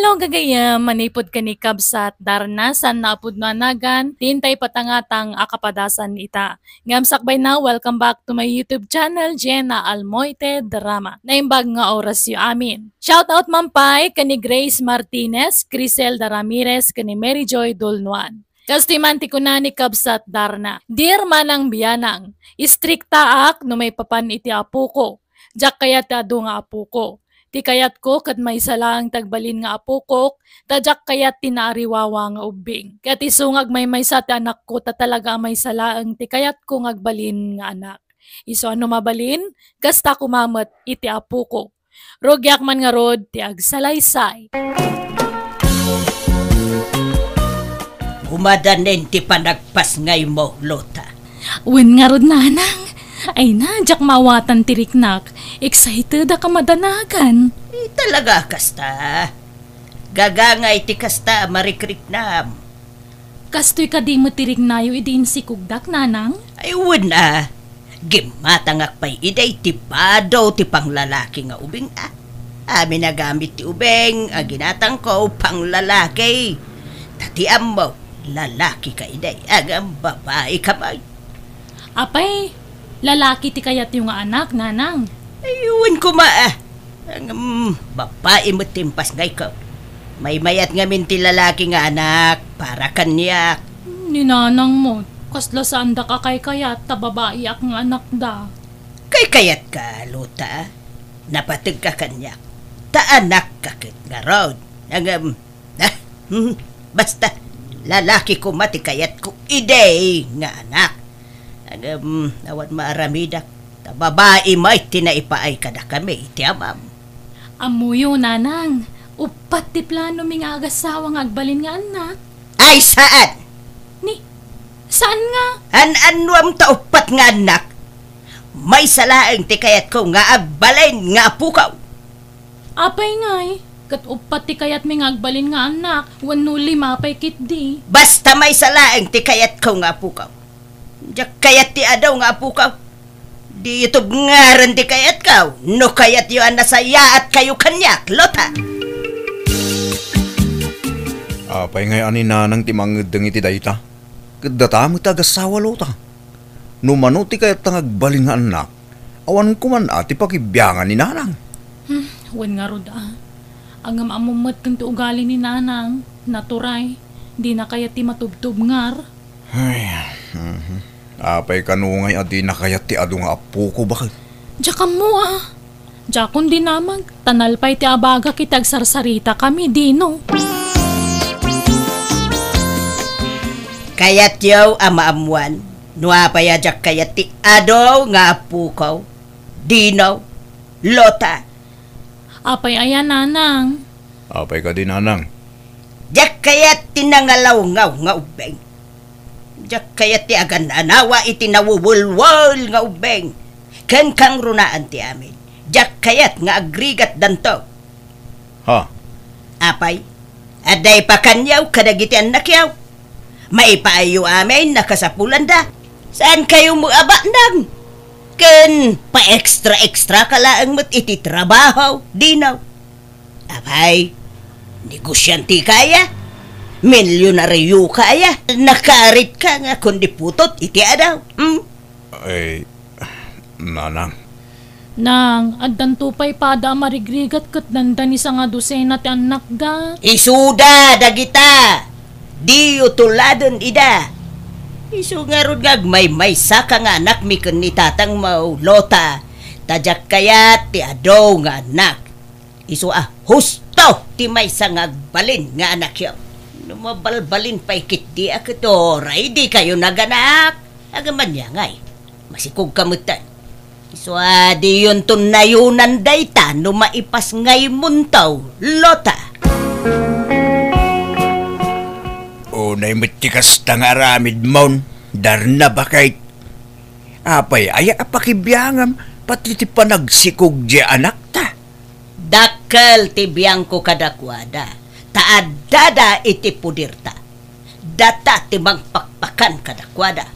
Hello gagayam, manipod ka ni Kabsat Darnasan na apod nagan, tintay patangatang akapadasan ita. Ngamsakbay na, welcome back to my YouTube channel, Jenna Almoite Drama. Naimbag nga oras yu amin. Shoutout mampay kani Grace Martinez, Criselda Ramirez, kani Mary Joy Dolnuan. Kastimanti ko na ni Kabsat Darna. Dear manang biyanang, istrikta ak no may papan iti apo ko. Jak kaya tado nga apo ko. Ti kayat ko kat may salang tagbalin nga apo ko, tadyak kayat tinariwawa nga ubing. Kat isungag may sa ti anak ko ta talaga may salaang ti kayat ko ngagbalin nga anak. Iso ano mabalin, kasta kumamat iti apo ko. Rogyak man nga rod ti agsalaysay. Umadanin ti panagpas ngay mo, Lota. Wen nga rod nanang. Ay na, jak mawatan tiriknak. Excited ka madanagan. Talaga kasta. Gagangay ti kasta marikriknam. Kastoy ka di mo tiriknayo idin si kugdak, nanang? Ay wala. Gimatangak pa'y iday ti pado ti panglalaki nga ubing Amin na gamit ti ubeng, ginatang ko panglalaki. Tatiam mo, lalaki ka iday, agam babae ka may. Apay, lalaki ti kayat yung anak, nanang. Ayun ko Ang babae mo timpas ngay ko. May mayat nga min ti lalaki nga anak, para kanyak. Ninanang mo, kasla saan da ka kay kayat, ta babae ak nga anak da. Kay kayat ka, Lota. Napatag ka kanyak. Ta anak kakit nga road. Basta, lalaki ko mati kayat ko iday nga anak. Awat maaramidak. Ta babae may tinaipaay kada kami, iti amam. Amuyo, nanang. Upat ti plano mi nga agasawa nga agbalin nga anak. Ay saan? Ni, saan nga? An-anwam ta upat nga anak. May salaang ti kayat ko nga agbalin nga apukaw. Apay ngay, kat upat ti kayat mi nga agbalin nga anak, wano lima pay kitdi. Basta may salaang ti kayat ko nga apukaw. Diyak kayat ti adaw nga apukaw. Di ito ngaran ti kayat kaw. No kayat yu anasaya at kayo kanyak, Lota. Apay ngay ani nanang ti mangedeng iti dayta. Kadata mo ti agasawa, Lota. Numano ti kayat tangagbalin nga anak. Awan ko man ati pakibiyangan ni nanang. Wan nga rod Angam amumot kang ti ugali ni nanang. Naturay, di na kayat ti matubtub ngar. Ay, apay kanungay adi na kayat ti adu nga apo ko bakit? Diyan mo Diyan kun di namang tanalpay ti abaga kitag sarsarita kami dino. Kayat yaw amaamuan. Nuapayajak kayat ti ado nga apo ko. Dino, Lota. Apay ayan, nanang. Apay ka din nanang. Diyak kayat tinangalaw ngaw nga ubeng. Diyak kayat ti agan anawa iti nawuwulwol nga ubeng. Ken kang runaan ti amin. Diyak kayat nga agrigat danto. Ha? Apay, aday pa kanyaw kadagiti anak yaw. Maipaayo amin nakasapulan da. Saan kayo mo aba nang? Ken pa-extra-extra ka laang mat iti trabaho, dinaw. Apay, negosyante kaya? Milyonaryo kaya? Nakarit ka nga kundi putot iti adaw. Ay, nanang. Nang, addan tupay pada marigrigat kat dandan isa nga dosena ti anak da. Isuda, dagita! Di utuladon ida. Isu nga rod may saka nga anak mi kun ni tatang mo, Lota. Tadyak kayat ti ado nga anak. Isu husto ti may nga agbalin nga anak yaw. Numabalbalin pa'y kit di akitoray, di kayo naganak. Agaman niya ngay, masikog kamutan. Isu di yun tunayunan dayta no maipas ngay muntaw, Lota. Unay matikas tang aramid mon, darna bakay. Apay, aya apakibiyangam, pati ti panagsikog di anak ta. Dakkel ti biyangko kadakwada, taadada iti pudirta. Data ti magpakpakan kadakwada.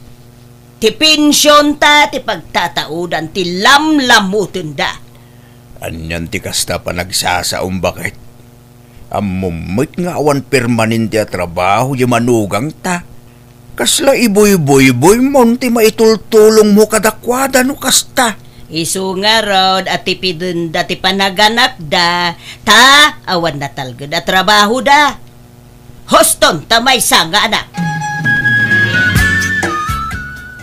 Ti pensyon ta, ti pagtataudan, ti lamlamutin da. Anyan ti kasta pa nagsasaum bakit? Amumit nga awan permanente a trabaho di manugang ta. Kasla iboy-boy-boy mon ti maitultulong mo kadakwada no kasta. Isu nga rod at tipidun dati panaganak da. Ta, awan na talgad at trabaho da. Hoston, tamay sa nga anak.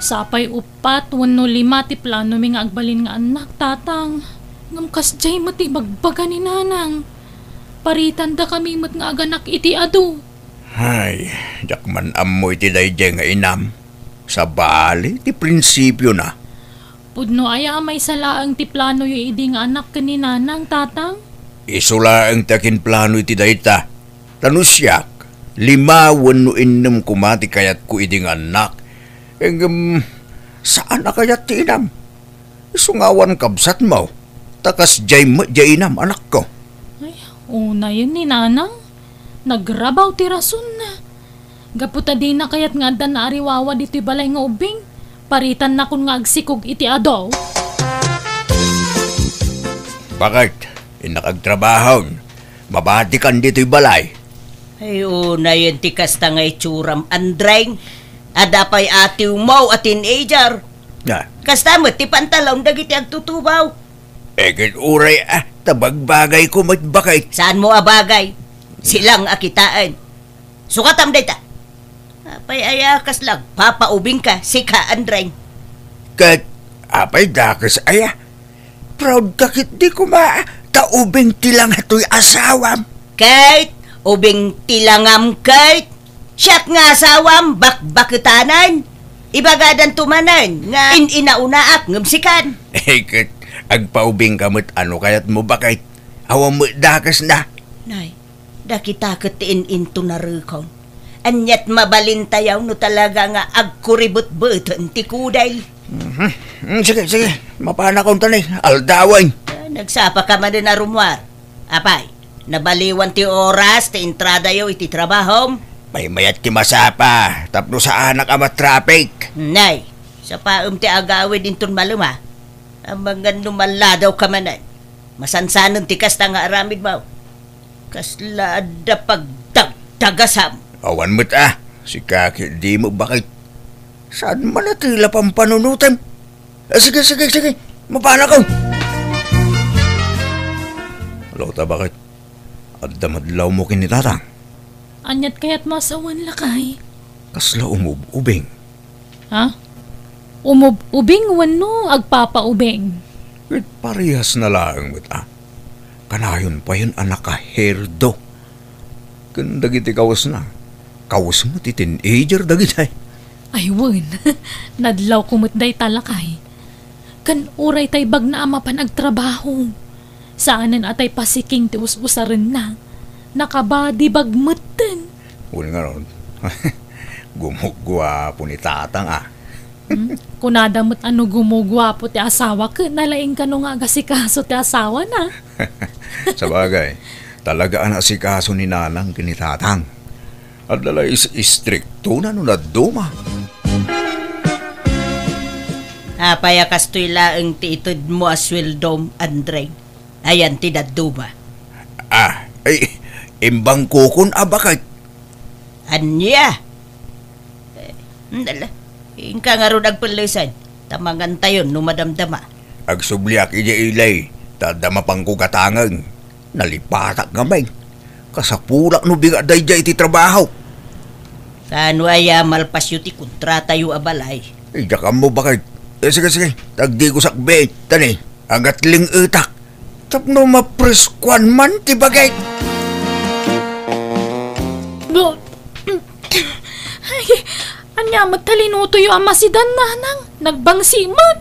Sapay upat, 105 ti plano mi nga agbalin nga anak, tatang. Ngam kasjay mo ti bagbaga ni nanang. Paritan da kami mat nga aganak iti adu. Ay, dakman amoy ti dayjay nga inam. Sa bali, ti prinsipyo na. Pudno aya may salaang ti plano yu idi nga anak ni nanang, tatang. Isula ang takin plano iti dayta. Tanusyak, 5 wano 6 kumati kayat ko idi nga anak. Saan na kayat ti inam? Isungawan kabsat mo. Takas jay inam, anak ko. Ay, una yun ni nanang. Nagrabaw ti rason na. Gaputa di na kayat nga dan na ariwawa dito'y balay nga ubing. Paritan na kun nga agsikog iti adaw. Bakit? Inakagtrabahon. Mabati kan dito'y balay. Ay, una yun ti kasta nga itsuram andrang. Adapay atiw mo at teenager. Na, Kasta mo ti pantalon dagiti agtutubaw. ekit uray tabagbagay ko matbakay. Saan mo abagay? Silang akitaan. Sukatam day ta. Apay ayakas lang, papaubing ka, si ka andrang. Kat, apay dakas aya. Proud kakit di ko taubing tilang hato'y asawam. Kate, ubing tilangam Kate. Siyak nga asawam, bakbakitanan. Ibagadan tumanan, nga inaunaak ngamsikan. Ekit, agpaubing kamot ano kayat mo bakit? Awang mo dakas na. Nay, dakita katiin into na rikon. Anyat mabalintayaw no talaga nga agkuribot-buton ti kuday. Sige, mapana kong tanay, aldaway. Nagsapa ka man din na rumwar. Apay, nabaliwan ti oras ti entrada yo iti trabahom. May mayat ti masapa, tapno sa anak ama traffic. Nay, sa paum ti agawid inton maluma. Ang mga numaladaw ka manan. Masansanon ti kasta nga aramid mo. Kaslada pagdagdagasam. Awan mo't si Kaki di mo bakit? Saan man natila pang panunutan? Sige, mapana ko. Lota bakit? At damadlaw mo kinitatang. Anyat kaya't masawan lakay. Kasla umubing. Ha? Ubing wano agpapaubing. Wait, parehas na lang mo't Kanayon pa yun anak ka herdo. Kung dagiti kawas na. Kawas mo ti teenager dagitay. Ay wen, nadlaw kumutday talakay. Kan uray tay bag na ama pan agtrabaho. Saanan atay pasiking ti us-usarin na. Nakabadi bagmutten. Uli nga ron. Gumugwapo ni tatang Kunada mo't ano gumugwapo ti asawa ka, nalaing ka nung agasikaso ti asawa na. Sa bagay, talaga ang asikaso ni nanang kinitatang. At dala istrikto na nung naduma. Apaya kastoy laeng ti itod mo aswildom, Andreng. Ayan ti daduma. Imbang kukon bakit? Anya? Dala. Ingka nga ron agpalisan. Tamangan tayo numadamdama. Agsubliak ilay, tadama pang kugatangang. Nalipatak gamay. Kasapulak no biga dayjay iti trabaho. Kano aya malpas yu ti kontrata yu abalay. Ijakam mo bakit? Sige, tagdi ko sakbet. Tani, agatling utak. Tapno mapreskwan man ti bagay. Ay, anya matalinuto yu ama si Dan nanang. Nagbangsimot.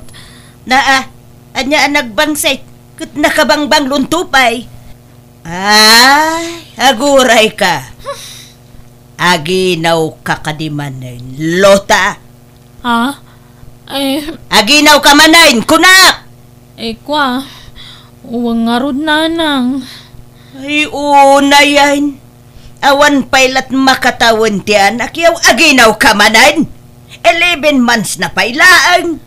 Anya nagbangsit. Kat nakabangbang luntupay. Ay, aguray ka. Aginaw ka kadimanin, Lota. Ha? Aginaw ka manayin, kunak! Kwa, uwang nga rod nanang. Ay, una yan. Awan pailat makatawan ti anak yaw, aginaw ka manayin. 11 months na pailaan.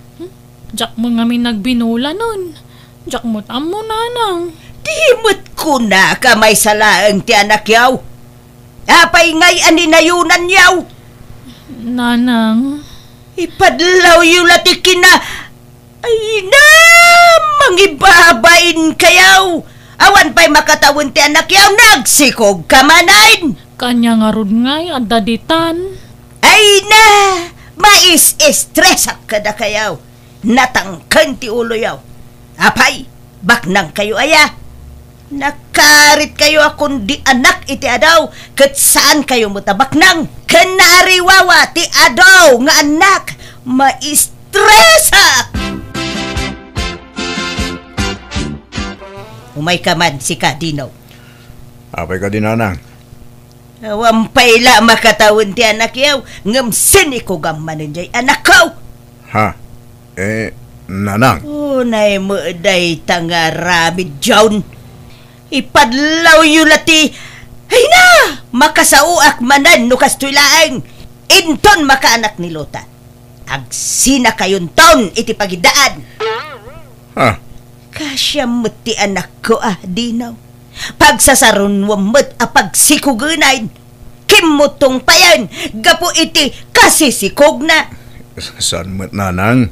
Diyak mo nga may nagbinula nun. Diyak mo tamo nanang. Dimot ko na ka may salaang ti anak yaw. Apay ngay aninayunan yaw. Nanang, Ipadlaw yung latikin na. Ay na, mangibabain kayaw. Awan pa'y makatawin ti anak yaw, nagsikog ka manain. kanya nga rod ngay, adaditan. Ay na, mais-estresak ka na kayaw. Natangkan ti ulo yaw. Apay, baknang kayo aya. Nakarit kayo akong di anak iti adaw. Kat saan kayo mutabaknang? Kanariwawa ti adaw nga anak. Maistresak! Umay ka man si Kadinaw. Apay ka din, Nanang. Wampay la makatawin ti anak yaw. Ngam siniko gamanin jay anak ko. Ha? Nanang. Unay mo day tanga ramid jawn. Ipadlaw yu lati. Ay na! Makasauak manan no kastuilaang. Inton makaanak ni Lota. Agsina kayon taon iti pagidaan. Ha? Kasya mo't ti anak ko Dinaw. Pagsasaron wamot a pagsikugunain. Kimutong pa yan. Gapo iti kasisikog na. Saan mo't, Nanang?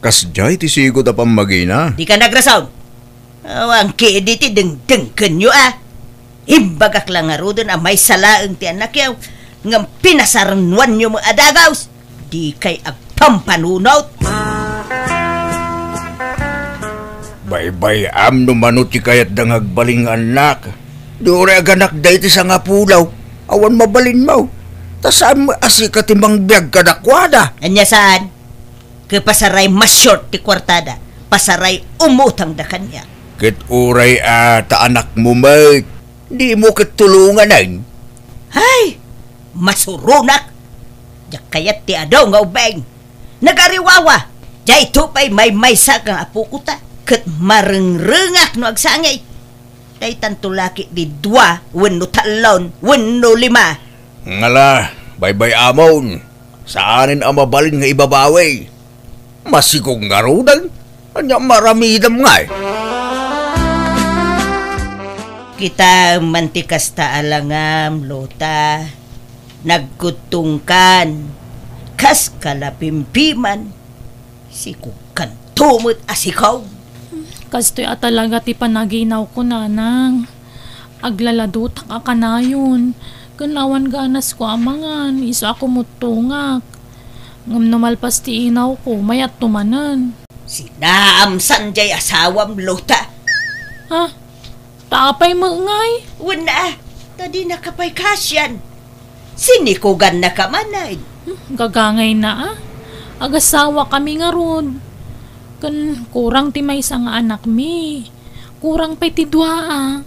Kasjay ti sigod apang magina. Di ka nagrasawn. Awang kidi ti dengdengken yu Imbagak lang nga rodon may salaang ti anak yaw. Ngam pinasarnuan yu mo adagaws. Di kay agpampanunot. Bay-bay am numanot ti kayat dangag baling anak. Dure aganak day ti sa nga pulaw. Awan mabalin mo. Tasaan mo asika ti mangbiyag kadakwada. Anya saan? Kapasaray mas short ti kwartada. Pasaray umutang da kanya. Kit uray ta anak mo, Mike. Di mo kitulungan ay. Ay! Masurunak! Diyak kayat ti adaw nga ubeng. Nagariwawa! Diyay tupay may maysa kang apukuta. Kat marengrengak no agsangay. Day tantulaki di dua, wenno talon, wenno lima. Ngala, bay-bay amon. Saanin ang mabalin nga ibabawi? Masikong nga rodan. Anya maramidam nga eh. Kita mantikas ta alangam, Lota. Nagkutungkan. Kas kalapimpiman. Sikukan tumot asikaw. Kastoy talaga ti panaginaw ko, Nanang. Aglaladutak ka kanayon. Kanawan ganas ko amangan, isa ako mutungak. Ngam numalpas ti inaw ko, mayat tumanan. Sinaamsan jay asawam, Lota. Ha? Tapay mo ngay? Wala, tadi nakapay kasyan. Sinikugan na kamanay. Gagangay na Agasawa kami nga rod. Kurang ti may isang anak mi. Kurang pa'y ti dua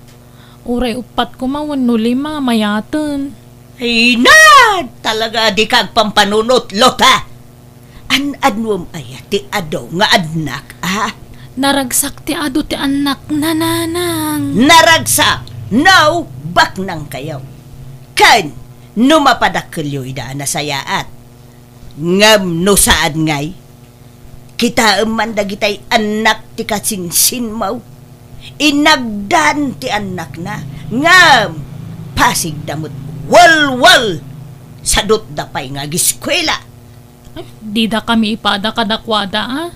Uray upat ko no lima mayatan. Ay na! Talaga di kag pampanunot, Lota. An-anwam ay ti adaw nga adnak, Naragsak ti ado ti anak na Nanang. Naragsak! No, baknang kayaw. Kan, numapadakilyo'y daan na sayaat. Ngam no saan ngay. Kita man dagitay anak ti kasinsin mo. Inagdan ti anak na. Ngam, pasig damot wal-wal. Sadot dapay nga giskwela. Di da kami ipada kadakwada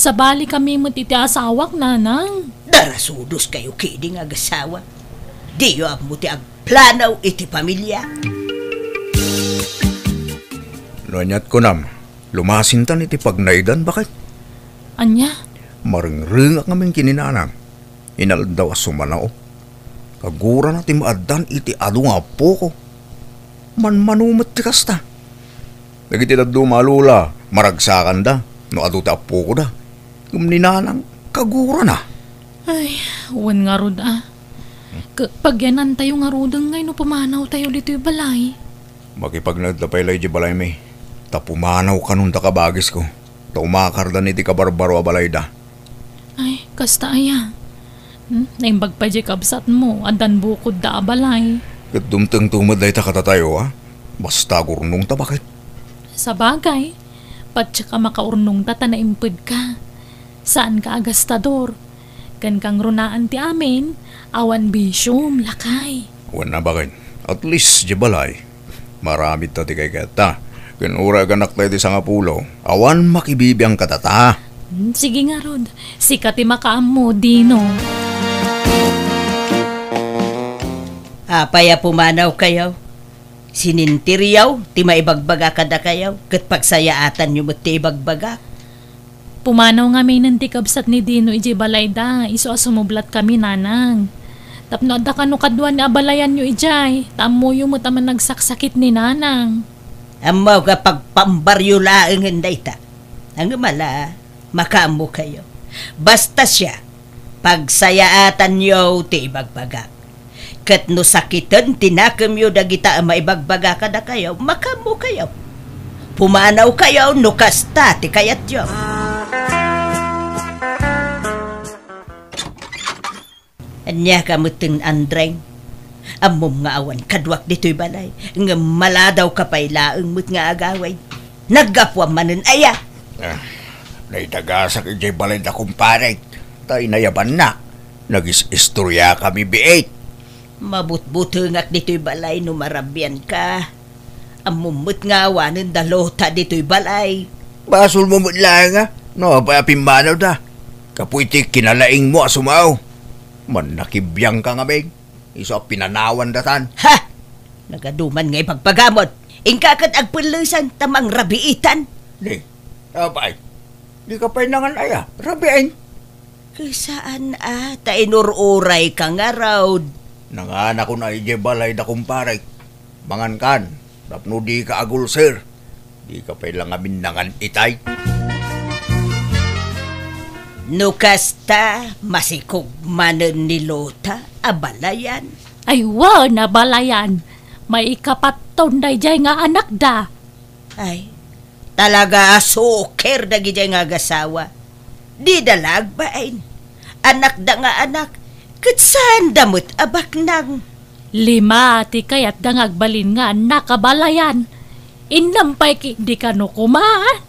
Sa bali kami matiti asawak, Nanang. Darasudos kayo kidi nga gasawa. Di yo mo ti agplanaw iti pamilya. Nanyat ko nam, lumasintan iti pagnaidan, bakit? Anya? Maringrengak ngamin kininanang. Inalan daw asumanaw. Kagura na ti maadan iti ado nga po ko. Manmanumat ti kasta. Nagiti na dumalula, maragsakan da, no ado ti apo ko da. Gumninanang, kagura na. Ay, uwan nga rod Pagyanan tayo nga rodang ngay no pumanaw tayo dito yung balay. Makipagnadlapay lay di balay may. Tapumanaw ka nun da kabagis ko. Taumakardan iti kabarbaro a balay da. Ay, kasta aya. Naimbag pa di kabsat mo, adan bukod da abalay. Kat dumteng tumad day ta katatayo Basta gurnong ta bakit? Sa bagay, patsa ka makaurnong ta naimpid ka. Saan ka agastador? Kan kang runaan ti amin, awan bisyum, lakay. Wan na bakin. At least, di balay. Marami ta ti kay kata. Kinura ganak tayo ti sangapulo. Awan makibibiyang katata. Sige nga, Rod. Sikat ti makaamo, Dino. Apaya pumanaw kayaw. Sinintiryaw, ti maibagbaga kada kayaw. Kat pagsayaatan nyo mo ti ibagbaga. Pumanaw nga may nantikabsat ni Dino iji balay da. Iso asumublat kami, nanang. Tapno da kanu kadwan ni abalayan nyo ijay. Tamo yung mo taman nagsaksakit ni nanang. Amaw kapag pambaryo laang hinday ta. Ang mala, makaamo kayo. Basta siya, pagsayaatan nyo ti ibagbaga. Kat no sakitan, tinakam yo dagita maibagbaga kada kayo, makaamo kayo. Pumanaw kayo, no kasta ti kayat yo. Anya kamutin Andreng, amom nga awan kadwak dito'y balay, nga maladaw kapaylaang mo't nga agaway. Naggapwa manen aya. Naitagasak ijay balay na kumparet. Tay nayaban na. Nagis-istorya kami biit. Mabut-butungak dito'y balay no marabyan ka. Amumot nga awanin dalota dito'y balay. Basol mo lang nga. No, pa pimbanaw da. Kapuitik kinalaing mo asumaw. Man nakibiyang ka nga beng. Iso pinanawan datan. Ha! Nagaduman nga ipagpagamot. Ingkakat agpunlusan tamang rabiitan. Di, abay. Di ka pa nangan aya. Rabiin. Saan ta inururay ka nga raw. Nangan ako na ije balay da kumparay. Mangan kan. Tapno di ka agul sir. Di ka pa lang amin nangan itay. Nukasta masikog manen ni Lota abalayan. Ay, na balayan. May ikapaton day jay nga anak da. Ay, talaga suker dagi jay nga gasawa. Di dalag bain. Anak da nga anak. Katsan damot abak nang. 5 ti kayat dangagbalin nga nakabalayan. Inampay ki di ka no kumaan.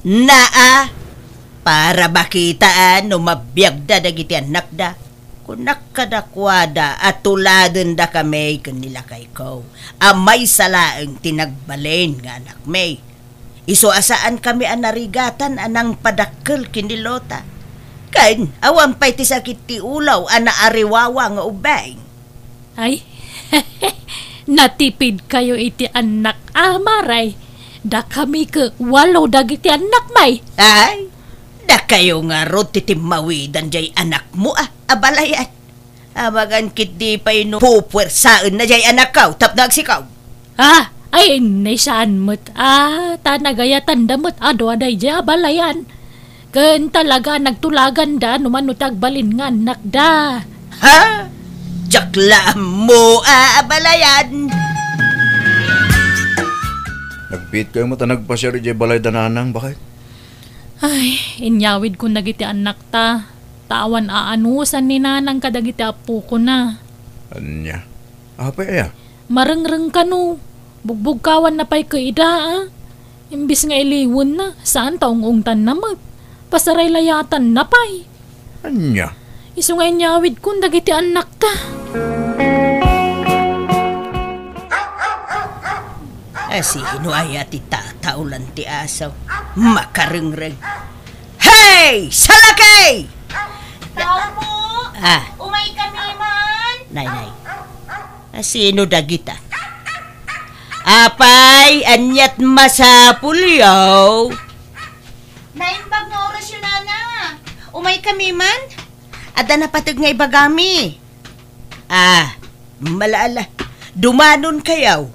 Naa. Para bakitaan no mabiyag da dagiti anak da. Kunak kadakwada at tuladan da kami kanila kay ko. Amay salaang tinagbalin nga anak may. Iso asaan kami anarigatan anang padakkel kinilota. Kain awan pa'y ti sakit ti ulaw ana ariwawa nga ubay. Ay, natipid kayo iti anak amaray. Da kami ke 8 dagiti anak may. Ay, da kayo nga rod titimawidan jay anak mo abalayan. Abagan kit di pa ino pupwersaan na jay anak kaw tapdag sikaw. Ay, naisaan mo't tanagayatan damot ado aday jay abalayan. Ken talaga nagtulagan da numanutag balin nga anak da. Ha? Jakla mo abalayan. Nagbit kayo mo ta nagpasyari jay balay dananang bakit? Ay, inyawid ko nagiti anak ta. Tawan aanusan ni nanang kadagiti apo ko na. Anya? Apa ya? Marengreng ka no. Bugbog kawan na pa'y kaida Imbis nga iliwon na. Saan taong ungtan na mag? Pasaray layatan na pa'y. Anya? Iso nga inyawid ko nagiti anak ta. Sino ay ati tataulan ti asaw? Makarengreng. Hey! Salakay! Tao po! Ah, Umay kami man! nay. Sino dagita? Apay, anyat masapul yaw. Naimbag nga orasyon na. Umay kami man? Ada na patag nga ibagami. Malaala. Dumanon kayaw.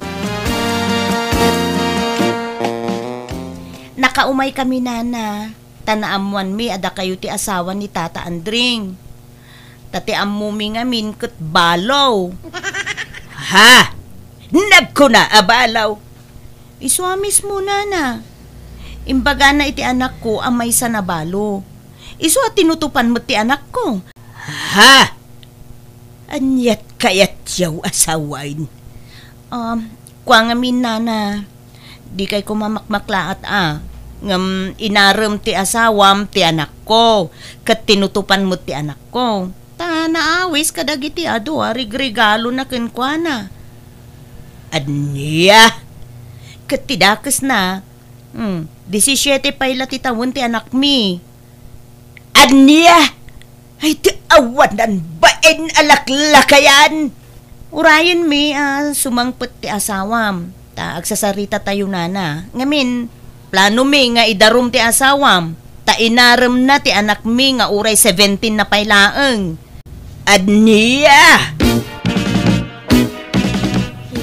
Nakaumay kami nana. Tanaamuan mi ada kayo ti asawa ni Tata Andring. Tati amumi nga min ket balaw. Ha? Nagko na abalaw. Iswamis mo nana. Imbaga na iti anak ko amay sa nabalo. Iso at tinutupan mo ti anak ko. Ha? Anyat kayat yaw asawain. Kwa nga min nana. Di kay kumamakmaklaat ngam inaram ti asawam ti anak ko, kat tinutupan mo ti anak ko. Ta naawis kadagiti ado, regalo na kenkwana. Anya, kat tidakas na, 17 pa ila ti tawon ti anak mi. Anya, ay ti awanan baen alaklakayan. Urayan mi, sumangpet ti asawam. Ta agsasarita tayo nana. Ngamin, plano mi nga idarum ti asawam. Ta inaram na ti anak mi nga uray 17 na pailaeng. Adniya!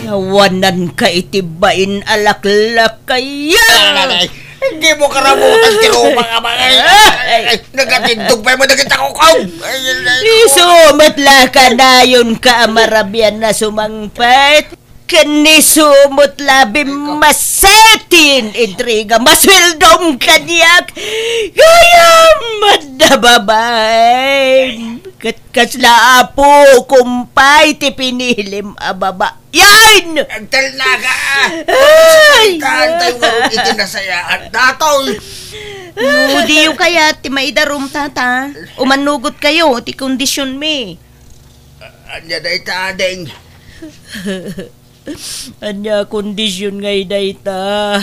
Yawanan ka itibain alaklakayan! Hindi mo karamutan tiro mga mga. Nagatindog pa mo nagkita ko kaw. Isumatla ka na yun ka amarabyan na sumangpet. Kanisumot labi masetin intriga maswildom kanyak kaya madababay katkasla apo kumpay ti pinilim ababa yan Ang talnaga ay Kaantay mo itinasayaan datoy. Diyo kaya ti maidarum tata umanugot kayo ti kondisyon mi Anya na itadeng. anya kondisyon ngay dayta.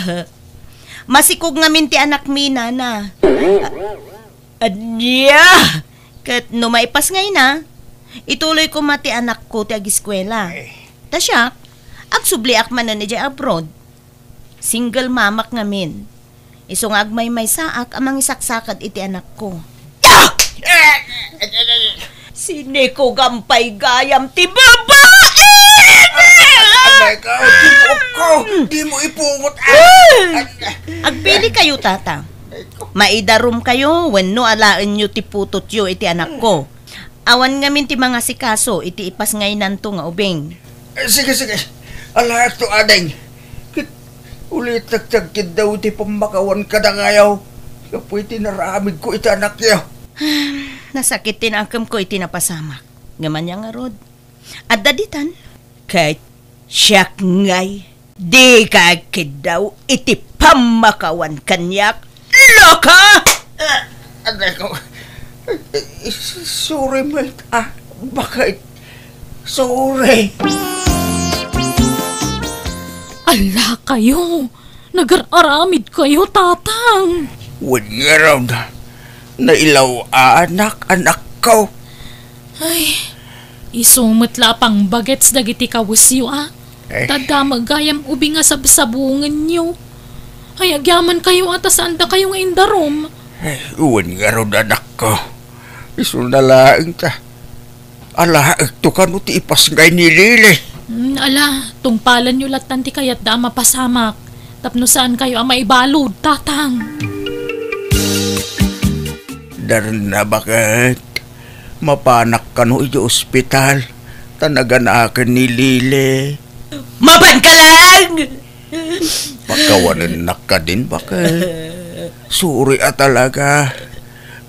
Masikog ngamin ti anak mi nana. Anya ket no maipas ngay na. Ituloy ko mati anak ko ti agiskwela. Tasyak agsubli ak man na ni abroad. Single mamak ngamin. Isong agmay may saak amang isaksakad iti anak ko. Sine ko gampay gayam ti babae! Abay ka, di mo ipungot. Agpili kayo, tata. Maidarum kayo, wenno alaan nyo ti putot yo iti anak ko. Awan ngamin ti mga sikaso, iti ipas ngay nanto nga ubing. Sige. Alayak to adeng. Ulit nagtagkid daw ti pamakawan ka na ngayaw. Kapoy tinaramid ko iti anak niya. Nasakit tinangkam ko iti napasamak. Ngaman niya nga rod. At daditan, kahit siyak ngay, di kagkid daw iti pamakawan kanyak. Loka! Aday ko. Sorry, mate. Bakit? Sorry. Ala kayo! Nag-aramid kayo, tatang! When nga raw na nailaw anak ko. Ay, isumutla pang bagets dagiti kawusyo Tadamag gayam ubi nga sabsabungan nyo. Ay, agyaman kayo atas anda kayo nga indarom. When nga raw anak ko. Isunalaing ta. Ala, ito ka no ti ipas ngay nilili. Ala, tungpalan nyo latan ti kayat da mapasamak. Tapno saan kayo ang maibalod, tatang? Daran na bakit? Mapanak ka no iti ospital. Tanaganakan ni Lili. Mapan ka lang! Pagkawanan ka din bakit? Sorry talaga.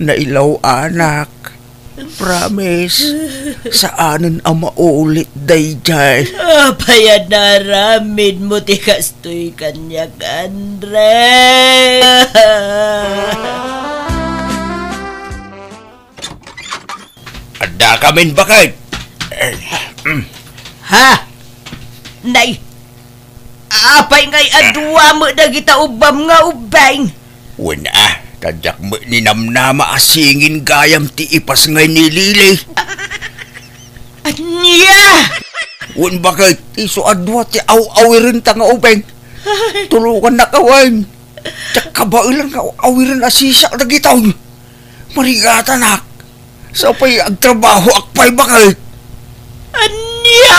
Nailaw anak. Promise. Saanan ang maulit dayjay. Apaya naramid mo ti kastoy kanyak, Andre. Ada kamin bakit? Ha? Nay, apay ngay adwa mo dagita ubam nga ubang. Wala, tadyak mo ni namnama asingin gayam ti ipas ngay ni Lili. Anya! Wan bakit? Iso adwa ti aw-awirin ta nga ubeng. Tulungan na kawan. Tsaka ba ilan nga awirin asisak na gitaw. Marigata nak. Sa pa'y agtrabaho akpay bakit? Anya!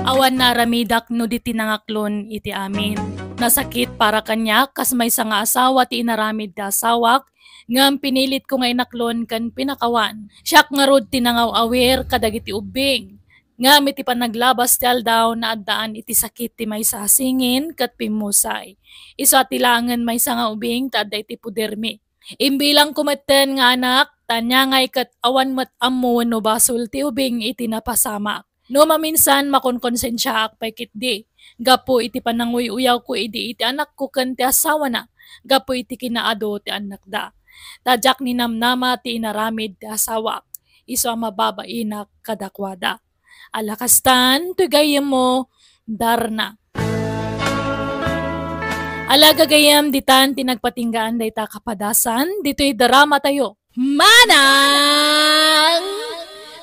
Awan na ramidak no di tinangaklon iti amin. Nasakit para kanya kas may nga asawa ti inaramid da asawak ngam pinilit ko nga inaklon kan pinakawan. Siyak nga rod tinangaw awer kadagiti ubing. Ngam iti panaglabas ti aldaw na addaan iti sakit ti may sasingin kat pimusay. Iso atilangan may nga ubing ta adda iti pudermi. Imbilang kumaten nga anak, tanya ngay kat awan mat ammo no basol ti ubing iti napasamak. No maminsan makonkonsensya akpay kit di. Gapo iti pananguy-uyaw ko iti anak ko kan ti asawa na. Gapo iti kinaado ti anak da. Tadyak ni namnama ti inaramid ti asawa. Iso ang mababainak kadakwada. Alakastan, tugayem mo, Darna. Alagagayam ditan tinagpatinggaan dayta kapadasan, dito'y drama tayo. Manang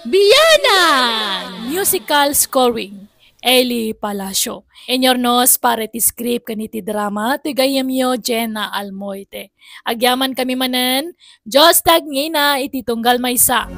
Biyanan! Musical scoring. Eli Palacio. Enyornos para ti script kaniti drama, tigayam yo Jenna Almoite. Agyaman kami manen, Diyos tag ngina iti tunggal maysa.